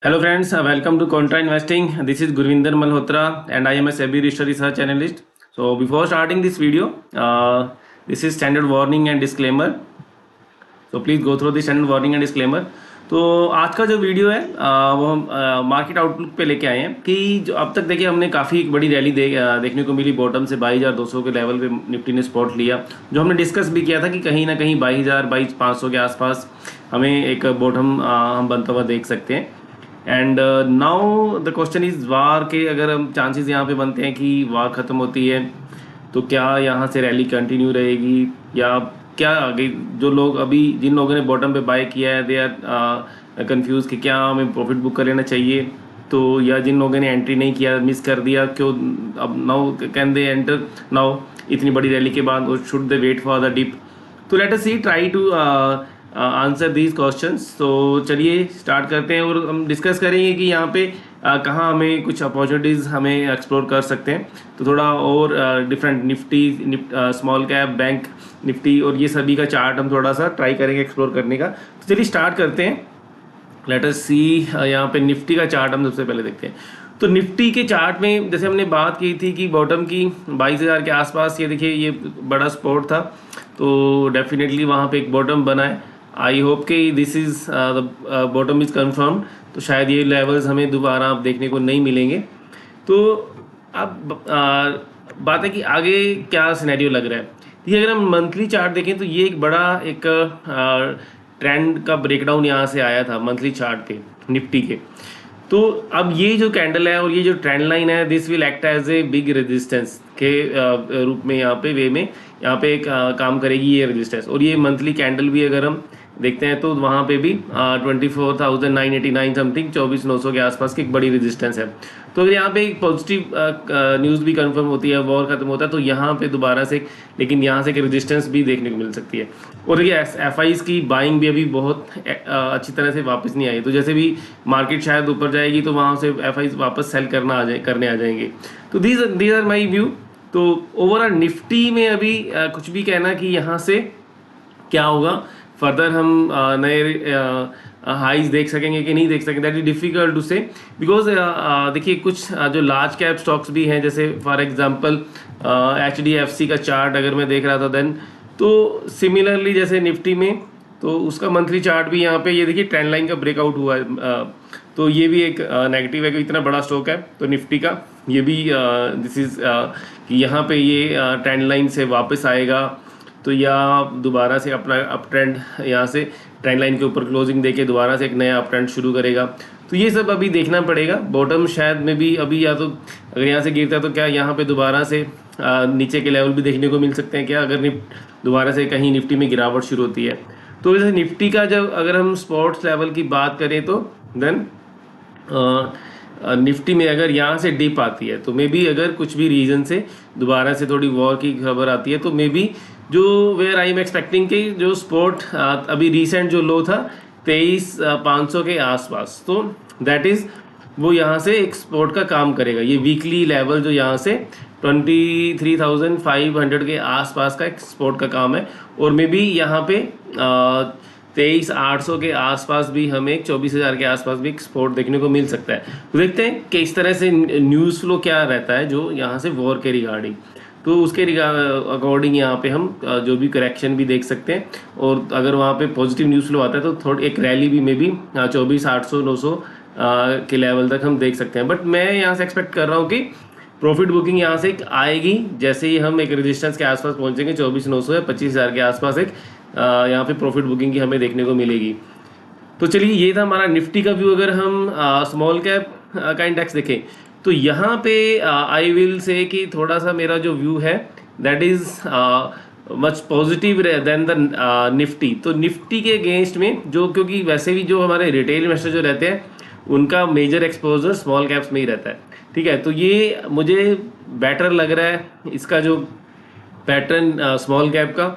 Hello friends, welcome to Contra Investing. This is Gurvinder Malhotra and I am a SEBI registered research analyst. So before starting this video, this is standard warning and disclaimer. So please go through the standard warning and disclaimer. तो आज का जो video है वो हम market outlook पे लेके आए हैं कि जो अब तक देखिए हमने काफ़ी बड़ी रैली देखने को मिली बॉटम से 22,200 के लेवल पे निफ्टी ने स्पॉट लिया, जो हमने डिस्कस भी किया था कि कहीं ना कहीं 22,500 के आसपास हमें एक बॉटम हम बनता हुआ देख सकते हैं। And now the question is वार के अगर हम चांसेस यहाँ पे बनते हैं कि वार ख़त्म होती है तो क्या यहाँ से रैली कंटिन्यू रहेगी या क्या आगे जो लोग अभी जिन लोगों ने बॉटम पे बाय किया है दे आर कंफ्यूज कि क्या हमें प्रॉफिट बुक कर लेना चाहिए, तो या जिन लोगों ने एंट्री नहीं किया मिस कर दिया क्यों अब now can they enter now इतनी बड़ी रैली के बाद, और should they wait for the dip. तो let us see try to answer these questions. तो चलिए स्टार्ट करते हैं और हम डिस्कस करेंगे कि यहाँ पे कहाँ हमें कुछ अपॉर्चुनिटीज़ हमें एक्सप्लोर कर सकते हैं। तो थोड़ा और different Nifty small cap bank Nifty और ये सभी का चार्ट हम थोड़ा सा ट्राई करेंगे एक्सप्लोर करने का। तो चलिए स्टार्ट करते हैं। लेट अस सी यहाँ पे निफ्टी का चार्ट हम सबसे पहले देखते हैं। तो निफ्टी के चार्ट में जैसे हमने बात की थी कि बॉटम की 22,000 के आसपास, ये देखिए ये बड़ा सपोर्ट था, तो डेफिनेटली वहाँ पे एक बॉटम बना है। आई होप कि this is the bottom is confirm, तो शायद ये लेवल्स हमें दोबारा अब देखने को नहीं मिलेंगे। तो अब बात है कि आगे क्या सिनेरियो लग रहा है। देखिए अगर हम मंथली चार्ट देखें तो ये एक बड़ा एक ट्रेंड का ब्रेकडाउन यहाँ से आया था मंथली चार्ट पे निफ्टी के। तो अब ये जो कैंडल है और ये जो ट्रेंड लाइन है this will act as a big resistance के रूप में यहाँ पे वे में यहाँ पे एक काम करेगी ये रेजिस्टेंस। और ये मंथली कैंडल भी अगर हम देखते हैं तो वहाँ पे भी 24,989 समथिंग 24,900 के आसपास की एक बड़ी रेजिस्टेंस है। तो अगर यहाँ पे एक पॉजिटिव न्यूज़ भी कंफर्म होती है, वॉर खत्म होता है, तो यहाँ पे दोबारा से लेकिन यहाँ से एक रेजिस्टेंस भी देखने को मिल सकती है। और ये एफआईज की बाइंग भी अभी बहुत अच्छी तरह से वापस नहीं आई, तो जैसे भी मार्केट शायद ऊपर जाएगी तो वहाँ से एफआईज वापस सेल करने आ जाएंगे। तो दीज आर माई व्यू। तो ओवरऑल निफ्टी में अभी कुछ भी कहना कि यहाँ से क्या होगा फर्दर हम नए हाइज देख सकेंगे कि नहीं देख सकेंगे, दैट इज डिफिकल्ट टू से। बिकॉज देखिए कुछ जो लार्ज कैप स्टॉक्स भी हैं, जैसे फॉर एग्जांपल HDFC का चार्ट अगर मैं देख रहा था देन, तो सिमिलरली जैसे निफ्टी में तो उसका मंथली चार्ट भी यहाँ पे ये देखिए ट्रेंड लाइन का ब्रेकआउट हुआ है। तो ये भी एक नेगेटिव है कि इतना बड़ा स्टॉक है तो निफ्टी का ये भी दिस इज कि यहाँ पे ये ट्रेंड लाइन से वापस आएगा तो या दोबारा से अपना अप ट्रेंड यहाँ से ट्रेंड लाइन के ऊपर क्लोजिंग देके दोबारा से एक नया अप ट्रेंड शुरू करेगा। तो ये सब अभी देखना पड़ेगा। बॉटम शायद में भी अभी या तो अगर यहाँ से गिरता है तो क्या यहाँ पे दोबारा से नीचे के लेवल भी देखने को मिल सकते हैं क्या, अगर दोबारा से कहीं निफ्टी में गिरावट शुरू होती है। तो जैसे निफ्टी का जब अगर हम स्पॉट्स लेवल की बात करें तो देन निफ्टी में अगर यहाँ से डिप आती है तो मे बी अगर कुछ भी रीजन से दोबारा से थोड़ी वॉर की खबर आती है तो मे बी जो वेयर आई एम एक्सपेक्टिंग कि जो स्पोर्ट अभी रिसेंट जो लो था 23,500 के आसपास, तो दैट इज़ वो यहाँ से एक स्पोर्ट का काम करेगा। ये वीकली लेवल जो यहाँ से 23,500 के आसपास का एक स्पोर्ट का काम है। और मे बी यहाँ पे 23,800 के आसपास भी हमें 24,000 के आसपास भी एक स्पोर्ट देखने को मिल सकता है। तो देखते हैं कि इस तरह से न्यूज़ फ्लो क्या रहता है जो यहाँ से वॉर के रिगार्डिंग, तो उसके अकॉर्डिंग यहाँ पे हम जो भी करेक्शन भी देख सकते हैं। और अगर वहाँ पे पॉजिटिव न्यूज़ फ्लो आता है तो थोड़ी एक रैली भी मे बी 24,800 900 के लेवल तक हम देख सकते हैं। बट मैं यहाँ से एक्सपेक्ट कर रहा हूँ कि प्रॉफिट बुकिंग यहाँ से आएगी जैसे ही हम एक रेजिस्टेंस के आसपास पहुँचेंगे 24,900 या 25,000 के आसपास एक यहाँ पे प्रॉफिट बुकिंग की हमें देखने को मिलेगी। तो चलिए ये था हमारा निफ्टी का व्यू। अगर हम स्मॉल कैप का इंडेक्स देखें तो यहाँ पे आई विल से कि थोड़ा सा मेरा जो व्यू है that is much positive then the Nifty. तो निफ्टी के अगेंस्ट में जो, क्योंकि वैसे भी जो हमारे रिटेल इन्वेस्टर जो रहते हैं उनका मेजर एक्सपोजर स्मॉल कैप्स में ही रहता है, ठीक है। तो ये मुझे बेटर लग रहा है इसका जो पैटर्न स्मॉल कैप का।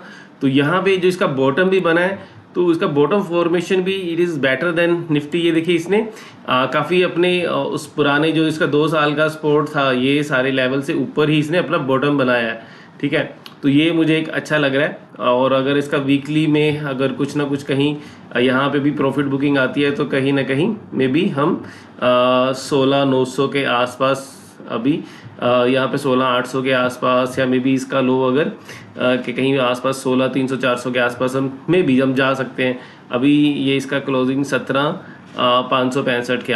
तो यहाँ पे जो इसका बॉटम भी बना है तो इसका बॉटम फॉर्मेशन भी it is better than Nifty. ये देखिए इसने काफ़ी अपने उस पुराने जो इसका 2 साल का सपोर्ट था ये सारे लेवल से ऊपर ही इसने अपना बॉटम बनाया है। ठीक है। तो ये मुझे एक अच्छा लग रहा है। और अगर इसका वीकली में अगर कुछ ना कुछ कहीं यहाँ पे भी प्रॉफिट बुकिंग आती है तो कहीं ना कहीं में भी हम 16,900 के आसपास अभी यहाँ पे 16,800 के आसपास, या मे बी इसका लो अगर कि कहीं आसपास 16,300 400 के आसपास हम मे बी हम जा सकते हैं। अभी ये इसका क्लोजिंग 17,565 के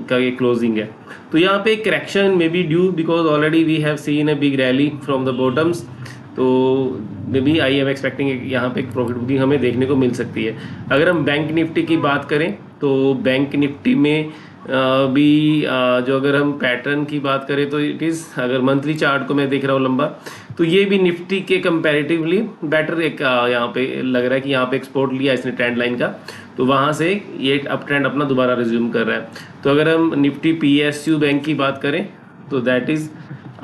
का ये क्लोजिंग है। तो यहाँ पे correction maybe due because already we have seen a big rally from the bottoms. तो maybe I am expecting यहाँ पे एक प्रॉफिट बुकिंग हमें देखने को मिल सकती है। अगर हम बैंक निफ्टी की बात करें तो बैंक निफ्टी में भी जो अगर हम पैटर्न की बात करें तो इट इज़, अगर मंथली चार्ट को मैं देख रहा हूँ लंबा, तो ये भी निफ्टी के कंपैरेटिवली बेटर एक यहाँ पे लग रहा है कि यहाँ पे एक्सपोर्ट लिया इसने ट्रेंड लाइन का, तो वहाँ से ये अप ट्रेंड अपना दोबारा रिज्यूम कर रहा है। तो अगर हम निफ्टी PSU बैंक की बात करें तो दैट इज़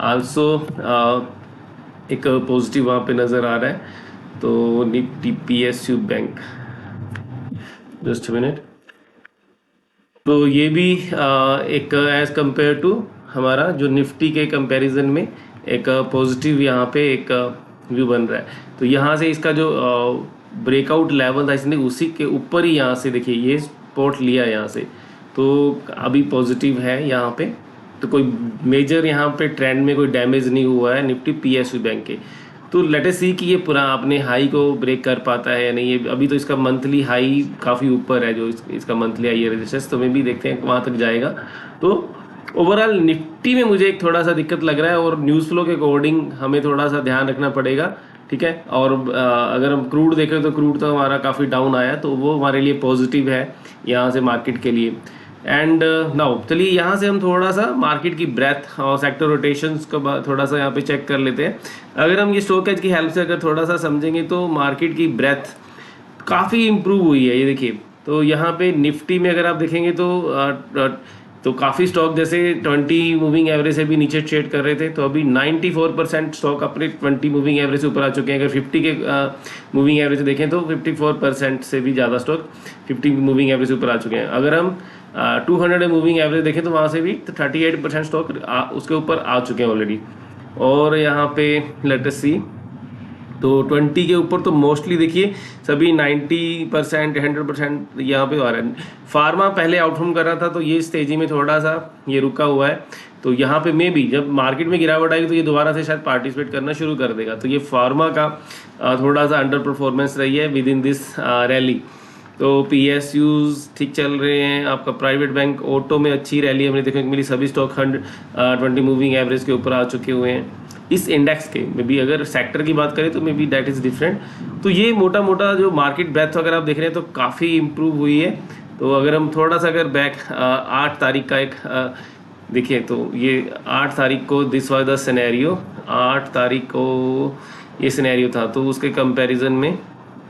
आल्सो एक पॉजिटिव वहाँ पे नज़र आ रहा है। तो Nifty PSU bank, just minute, तो ये भी एक एज़ कंपेयर टू हमारा जो निफ्टी के कंपैरिजन में एक पॉजिटिव यहाँ पे एक व्यू बन रहा है। तो यहाँ से इसका जो ब्रेकआउट लेवल था इसने उसी के ऊपर ही यहाँ से देखिए ये सपोर्ट लिया यहाँ से, तो अभी पॉजिटिव है यहाँ पे। तो कोई मेजर यहाँ पे ट्रेंड में कोई डैमेज नहीं हुआ है निफ्टी PSU बैंक के। तो लेट अस सी कि ये पूरा अपने हाई को ब्रेक कर पाता है या नहीं। ये अभी तो इसका मंथली हाई काफ़ी ऊपर है, जो इसका मंथली हाई है रेजिस्टेंस, तो मैं भी देखते हैं वहाँ तक जाएगा। तो ओवरऑल निफ्टी में मुझे एक थोड़ा सा दिक्कत लग रहा है, और न्यूज़ फ्लो के अकॉर्डिंग हमें थोड़ा सा ध्यान रखना पड़ेगा, ठीक है। और अगर हम क्रूड देखें तो क्रूड तो हमारा काफ़ी डाउन आया, तो वो हमारे लिए पॉजिटिव है यहाँ से मार्केट के लिए। एंड नाउ चलिए यहाँ से हम थोड़ा सा मार्केट की ब्रेथ और सेक्टर रोटेशंस को थोड़ा सा यहाँ पे चेक कर लेते हैं। अगर हम ये स्टॉक एज की हेल्प से अगर थोड़ा सा समझेंगे तो मार्केट की ब्रेथ काफ़ी इम्प्रूव हुई है। ये देखिए, तो यहाँ पे निफ्टी में अगर आप देखेंगे तो काफ़ी स्टॉक जैसे 20 मूविंग एवरेज से भी नीचे ट्रेड कर रहे थे, तो अभी 94% स्टॉक अपने 20 मूविंग एवरेज से ऊपर आ चुके हैं। अगर 50 के मूविंग एवरेज देखें तो 54% से भी ज़्यादा स्टॉक 50 मूविंग एवरेज से ऊपर आ चुके हैं। अगर हम 200 मूविंग एवरेज देखें तो वहाँ से भी 38% स्टॉक उसके ऊपर आ चुके हैं ऑलरेडी। और यहाँ पे लेट अस सी, तो 20 के ऊपर तो मोस्टली देखिए सभी 90% 100% यहाँ पे आ रहा है। फार्मा पहले आउटफॉर्म कर रहा था, तो ये इस तेजी में थोड़ा सा ये रुका हुआ है। तो यहाँ पे मे भी जब मार्केट में गिरावट आएगी तो ये दोबारा से शायद पार्टिसिपेट करना शुरू कर देगा। तो ये फार्मा का थोड़ा सा अंडर परफॉर्मेंस रही है विद इन दिस रैली। तो PSUs ठीक चल रहे हैं। आपका प्राइवेट बैंक ऑटो में अच्छी रैली हमने देखने को मिली, सभी स्टॉक 120 मूविंग एवरेज के ऊपर आ चुके हुए हैं इस इंडेक्स के। मे बी अगर सेक्टर की बात करें तो may be that is different. तो ये मोटा मोटा जो मार्केट ब्रेथ अगर आप देख रहे हैं तो काफ़ी इम्प्रूव हुई है। तो अगर हम थोड़ा सा अगर बैक 8 तारीख का एक देखिए, तो ये 8 तारीख को दिस वाज द सिनेरियो, 8 तारीख को ये सिनेरियो था, तो उसके कंपैरिजन में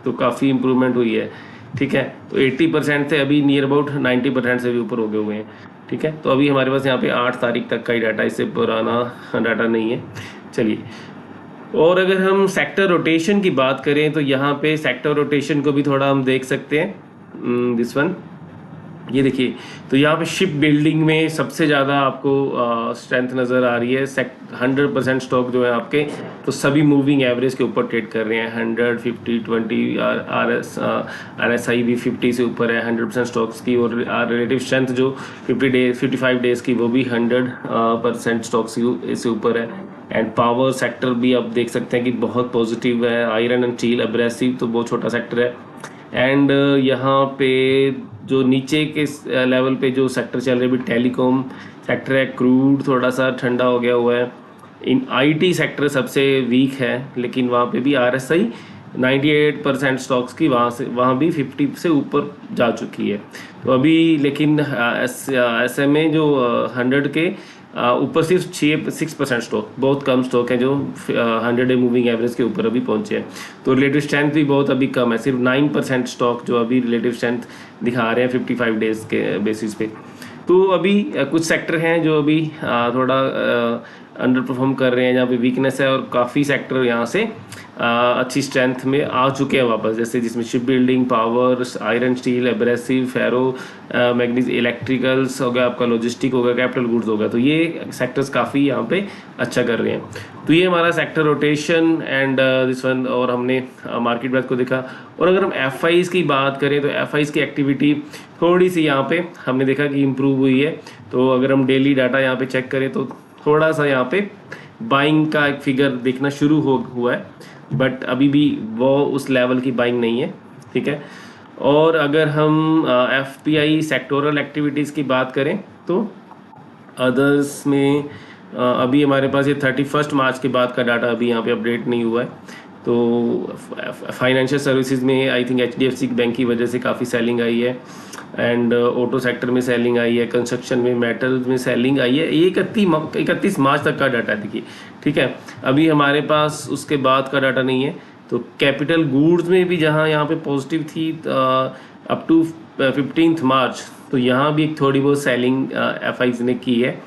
तो काफ़ी इम्प्रूवमेंट हुई है, ठीक है। तो 80% थे, अभी नियर अबाउट 90% से भी ऊपर हो गए हुए हैं, ठीक है। तो अभी हमारे पास यहाँ पे 8 तारीख तक का ही डाटा, इससे पुराना डाटा नहीं है। चलिए, और अगर हम सेक्टर रोटेशन की बात करें तो यहाँ पे सेक्टर रोटेशन को भी थोड़ा हम देख सकते हैं। दिस वन, ये देखिए, तो यहाँ पे शिप बिल्डिंग में सबसे ज़्यादा आपको स्ट्रेंथ नज़र आ रही है। 100% स्टॉक जो है आपके, तो सभी मूविंग एवरेज के ऊपर ट्रेड कर रहे हैं। 100, 50, 20 RSI भी 50 से ऊपर है 100% स्टॉक्स की। और रिलेटिव स्ट्रेंथ जो 55 डेज की, वो भी 100% स्टॉक्स से ऊपर है। एंड पावर सेक्टर भी आप देख सकते हैं कि बहुत पॉजिटिव है। आयरन एंड स्टील, एब्रेसिव तो बहुत छोटा सेक्टर है। एंड यहाँ पे जो नीचे के लेवल पे जो सेक्टर चल रहे हैं, भी टेलीकॉम सेक्टर है, क्रूड थोड़ा सा ठंडा हो गया हुआ है। इन IT सेक्टर सबसे वीक है, लेकिन वहाँ पे भी RSI 98% स्टॉक्स की वहाँ भी 50 से ऊपर जा चुकी है। तो अभी लेकिन SMA जो 100 के ऊपर सिर्फ 6% स्टॉक, बहुत कम स्टॉक है जो 100 डे मूविंग एवरेज के ऊपर अभी पहुंचे हैं। तो रिलेटिव स्ट्रेंथ भी बहुत अभी कम है, सिर्फ 9% स्टॉक जो अभी रिलेटिव स्ट्रेंथ दिखा रहे हैं 55 डेज के बेसिस पे। तो अभी कुछ सेक्टर हैं जो अभी थोड़ा अंडर परफॉर्म कर रहे हैं, जहाँ पे वीकनेस है, और काफ़ी सेक्टर यहाँ से अच्छी स्ट्रेंथ में आ चुके हैं वापस, जैसे जिसमें shipbuilding, power, iron steel, abrasive, ferro manganese, electricals हो गया, आपका लॉजिस्टिक हो गया, कैपिटल गुड्स हो गया। तो ये सेक्टर्स काफ़ी यहाँ पे अच्छा कर रहे हैं। तो ये हमारा sector rotation and this one, और हमने मार्केट ब्रेथ को देखा। और अगर हम एफ की बात करें तो एफ की एक्टिविटी थोड़ी सी यहाँ पे हमने देखा कि इम्प्रूव हुई है। तो अगर हम डेली डाटा यहाँ पे चेक करें तो थोड़ा सा यहाँ पे बाइंग का एक फिगर देखना शुरू हुआ है, बट अभी भी वो उस लेवल की बाइंग नहीं है, ठीक है। और अगर हम FPI सेक्टोरल एक्टिविटीज़ की बात करें तो अदर्स में अभी हमारे पास ये 31 मार्च के बाद का डाटा अभी यहाँ पे अपडेट नहीं हुआ है। तो फाइनेंशियल सर्विसेज में आई थिंक HDFC बैंक की वजह से काफ़ी सेलिंग आई है, एंड ऑटो सेक्टर में सेलिंग आई है, कंस्ट्रक्शन में, मेटल्स में सेलिंग आई है। ये 31 मार्च तक का डाटा है, देखिए, ठीक है। अभी हमारे पास उसके बाद का डाटा नहीं है। तो कैपिटल गुड्स में भी जहाँ यहाँ पे पॉजिटिव थी अप टू 15 मार्च, तो यहाँ भी एक थोड़ी बहुत सेलिंग FIs ने की है,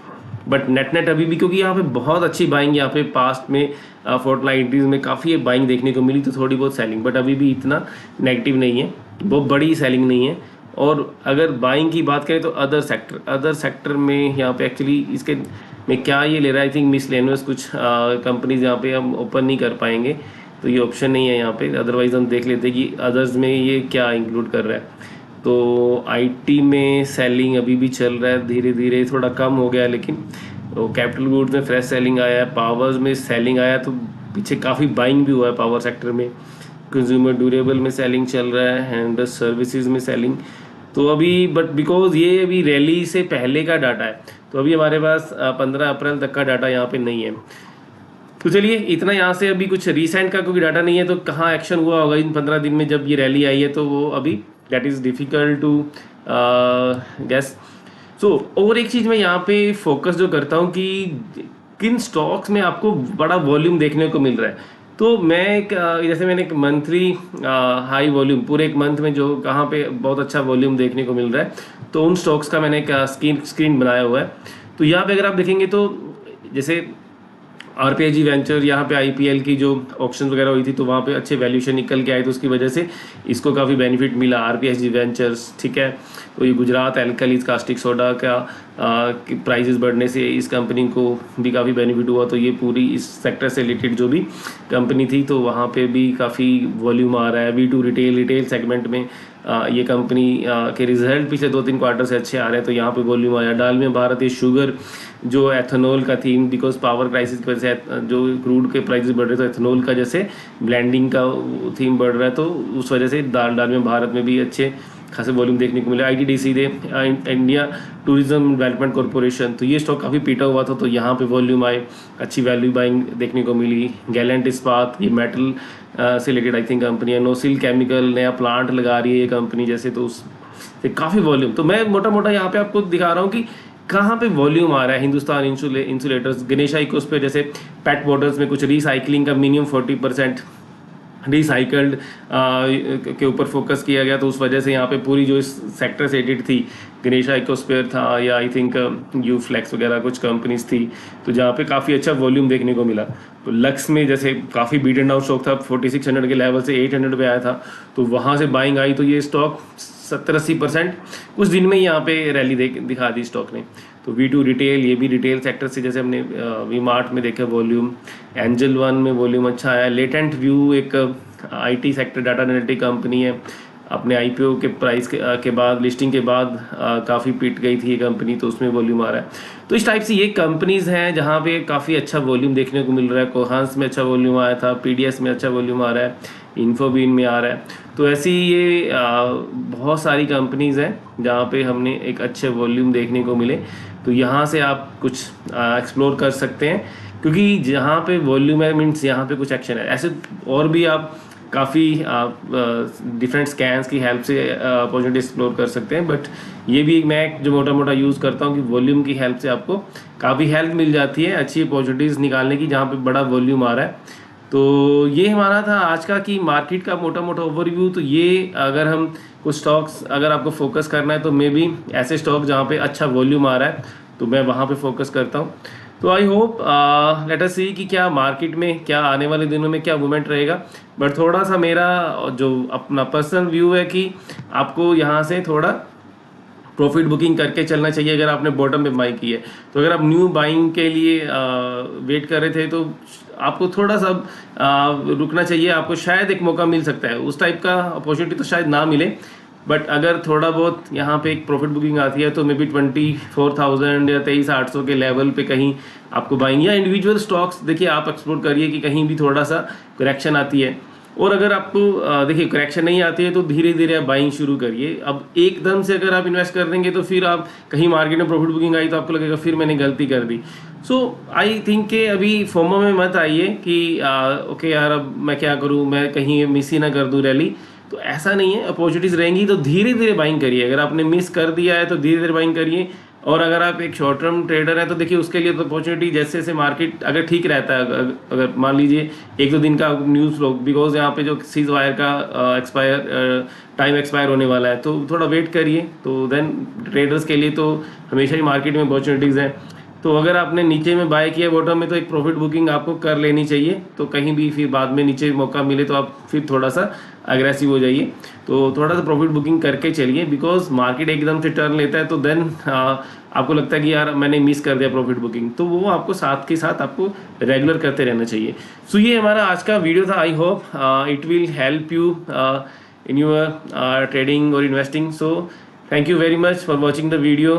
बट नेट अभी भी, क्योंकि यहाँ पे बहुत अच्छी बाइंग यहाँ पे पास्ट में फोर्टनाइटीज़ में काफ़ी बाइंग देखने को मिली, तो थोड़ी बहुत सेलिंग, बट अभी भी इतना नेगेटिव नहीं है, बहुत बड़ी सेलिंग नहीं है। और अगर बाइंग की बात करें तो अदर सेक्टर में यहाँ पे एक्चुअली इसके में क्या ये ले रहा है, आई थिंक मिसलेनियस कुछ कंपनीज यहाँ पे हम ओपन नहीं कर पाएंगे, तो ये ऑप्शन नहीं है यहाँ पे। अदरवाइज हम देख लेते कि अदर्स में ये क्या इंक्लूड कर रहा है। तो IT में सेलिंग अभी भी चल रहा है, धीरे धीरे थोड़ा कम हो गया, लेकिन तो कैपिटल गुड्स में फ्रेश सेलिंग आया है, पावर्स में सेलिंग आया, तो पीछे काफ़ी बाइंग भी हुआ है पावर सेक्टर में। कंज्यूमर ड्यूरेबल में सेलिंग चल रहा है, एंड सर्विसेज में सेलिंग। तो अभी बट बिकॉज ये अभी रैली से पहले का डाटा है, तो अभी हमारे पास 15 अप्रैल तक का डाटा यहाँ पे नहीं है। तो चलिए इतना यहाँ से, अभी कुछ रिसेंट का क्योंकि डाटा नहीं है, तो कहाँ एक्शन हुआ होगा इन 15 दिन में जब ये रैली आई है, तो वो अभी that is difficult to guess. So और एक चीज़ मैं यहाँ पे फोकस जो करता हूँ कि किन स्टॉक्स में आपको बड़ा वॉल्यूम देखने को मिल रहा है। तो मैं जैसे मैंने एक मंथली हाई वॉल्यूम पूरे एक मंथ में जो कहाँ पे बहुत अच्छा वॉल्यूम देखने को मिल रहा है, तो उन स्टॉक्स का मैंने एक स्क्रीन बनाया हुआ है। तो यहाँ पे अगर आप देखेंगे तो जैसे RPIG वेंचर, यहाँ पे IPL की जो ऑक्शन वगैरह हुई थी, तो वहाँ पे अच्छे वैल्यूशन निकल के आए, तो उसकी वजह से इसको काफ़ी बेनिफिट मिला RPIG वेंचर्स, ठीक है। तो ये गुजरात एल्कलीज कास्टिक सोडा का प्राइसेस बढ़ने से इस कंपनी को भी काफ़ी बेनिफिट हुआ। तो ये पूरी इस सेक्टर से रिलेटेड जो भी कंपनी थी, तो वहाँ पे भी काफ़ी वॉल्यूम आ रहा है। V2 रिटेल सेगमेंट में ये कंपनी के रिजल्ट पिछले 2-3 क्वार्टर से अच्छे आ रहे हैं, तो यहाँ पे वॉल्यूम आया। डालमिया भारत, ये शुगर जो एथेनॉल का थीम, बिकॉज पावर क्राइसिस की वजह से जो क्रूड के प्राइसेस बढ़ रहे, तो एथेनॉल का जैसे ब्लेंडिंग का थीम बढ़ रहा है, तो उस वजह से डालमिया भारत में भी अच्छे खासे वॉल्यूम देखने को मिले। ITDC दे, इंडिया टूरिज्म डेवलपमेंट कॉरपोरेशन, तो ये स्टॉक काफ़ी पीटा हुआ था, तो यहाँ पे वॉल्यूम आए, अच्छी वैल्यू बाइंग देखने को मिली। गैलेंट इस्पात, ये मेटल से रिलेटेड आई थिंक कंपनी है। नोसिल केमिकल नया प्लांट लगा रही है ये कंपनी, जैसे, तो उससे काफ़ी वॉल्यूम। तो मैं मोटा यहाँ पे आपको दिखा रहा हूँ कि कहाँ पे वॉल्यूम आ रहा है। हिंदुस्तान इंसुलेटर्स, गणेशा इकोस पे जैसे पेट बॉटल्स में कुछ रिसाइकलिंग का मिनिमम 40% रिसाइकल्ड के ऊपर फोकस किया गया, तो उस वजह से यहाँ पे पूरी जो इस सेक्टर से एडिट थी, गणेशा इकोस्पेयर था, या आई थिंक यूफ्लेक्स वगैरह कुछ कंपनीज थी, तो जहाँ पे काफ़ी अच्छा वॉल्यूम देखने को मिला। तो लक्स में जैसे काफ़ी बीट एंड आउट स्टॉक था, 4600 के लेवल से 800 पे आया था, तो वहाँ से बाइंग आई, तो ये स्टॉक 70-80% कुछ दिन में ही यहाँ पे रैली दिखा दी स्टॉक ने। तो V2 रिटेल, ये भी रिटेल सेक्टर से, जैसे हमने V-मार्ट में देखा वॉल्यूम। एंजल वन में वॉल्यूम अच्छा आया। लेटेंट व्यू एक IT sector data analytic company है, अपने IPO के प्राइस के बाद, लिस्टिंग के बाद काफ़ी पिट गई थी ये कंपनी, तो उसमें वॉल्यूम आ रहा है। तो इस टाइप से ये कंपनीज़ हैं जहाँ पे काफ़ी अच्छा वॉल्यूम देखने को मिल रहा है। कोहांस में अच्छा वॉल्यूम आया था, PDS में अच्छा वॉल्यूम आ रहा है, इन्फोबीन में आ रहा है। तो ऐसी ये बहुत सारी कंपनीज़ हैं जहाँ पे हमने एक अच्छे वॉल्यूम देखने को मिले, तो यहाँ से आप कुछ एक्सप्लोर कर सकते हैं, क्योंकि जहाँ पे वॉल्यूम है मीन्स यहाँ पे कुछ एक्शन है। ऐसे और भी आप काफ़ी डिफरेंट स्कैन्स की हेल्प से अपॉर्चुनिटी एक्सप्लोर कर सकते हैं, बट ये भी मैं जो मोटा यूज़ करता हूँ कि वॉल्यूम की हेल्प से आपको काफ़ी हेल्प मिल जाती है अच्छी अपॉर्चुनिटीज़ निकालने की, जहाँ पे बड़ा वॉल्यूम आ रहा है। तो ये हमारा था आज का कि मार्केट का मोटा ओवरव्यू। तो ये अगर हम कुछ स्टॉक्स अगर आपको फोकस करना है, तो मे बी ऐसे स्टॉक जहाँ पे अच्छा वॉल्यूम आ रहा है, तो मैं वहाँ पे फोकस करता हूँ। तो आई होप लेट अस सी कि क्या मार्केट में क्या आने वाले दिनों में क्या मूवमेंट रहेगा। बट थोड़ा सा मेरा जो अपना पर्सनल व्यू है कि आपको यहाँ से थोड़ा प्रॉफिट बुकिंग करके चलना चाहिए अगर आपने बॉटम में बाई की है। तो अगर आप न्यू बाइंग के लिए वेट कर रहे थे तो आपको थोड़ा सा रुकना चाहिए, आपको शायद एक मौका मिल सकता है। उस टाइप का अपॉर्चुनिटी तो शायद ना मिले, बट अगर थोड़ा बहुत यहाँ पे एक प्रॉफिट बुकिंग आती है तो मे बी 24,000 या 23,800 के लेवल पे कहीं आपको बाइंग, या इंडिविजुअल स्टॉक्स देखिए आप एक्सप्लोर करिए कि कहीं भी थोड़ा सा करेक्शन आती है। और अगर आपको देखिए करेक्शन नहीं आती है तो धीरे धीरे आप बाइंग शुरू करिए। अब एकदम से अगर आप इन्वेस्ट कर देंगे तो फिर आप कहीं मार्केट में प्रॉफिट बुकिंग आई तो आपको लगेगा फिर मैंने गलती कर दी। सो आई थिंक कि अभी फोमो में मत आइए कि ओके यार अब मैं क्या करूँ, मैं कहीं मिस ही ना कर दूँ रैली। तो ऐसा नहीं है, अपॉर्चुनिटीज़ रहेंगी तो धीरे धीरे बाइंग करिए। अगर आपने मिस कर दिया है तो धीरे धीरे बाइंग करिए। और अगर आप एक शॉर्ट टर्म ट्रेडर है तो देखिए उसके लिए तो अपॉर्चुनिटी जैसे जैसे मार्केट अगर ठीक रहता है, अगर मान लीजिए एक दो दिन का न्यूज़ फ्लो, बिकॉज यहाँ पे जो सीज वायर का टाइम एक्सपायर होने वाला है तो थोड़ा वेट करिए। तो देन ट्रेडर्स के लिए तो हमेशा ही मार्केट में अपॉर्चुनिटीज़ हैं। तो अगर आपने नीचे में बाय किया बॉटम में तो एक प्रॉफिट बुकिंग आपको कर लेनी चाहिए। तो कहीं भी फिर बाद में नीचे मौका मिले तो आप फिर थोड़ा सा अग्रेसिव हो जाइए। तो थोड़ा सा प्रॉफिट बुकिंग करके चलिए, बिकॉज मार्केट एकदम से टर्न लेता है तो देन आपको लगता है कि यार मैंने मिस कर दिया प्रॉफिट बुकिंग, तो वो आपको साथ के साथ आपको रेगुलर करते रहना चाहिए। सो ये हमारा आज का वीडियो था। I hope it will help you in your trading और investing. So thank you very much for watching the video.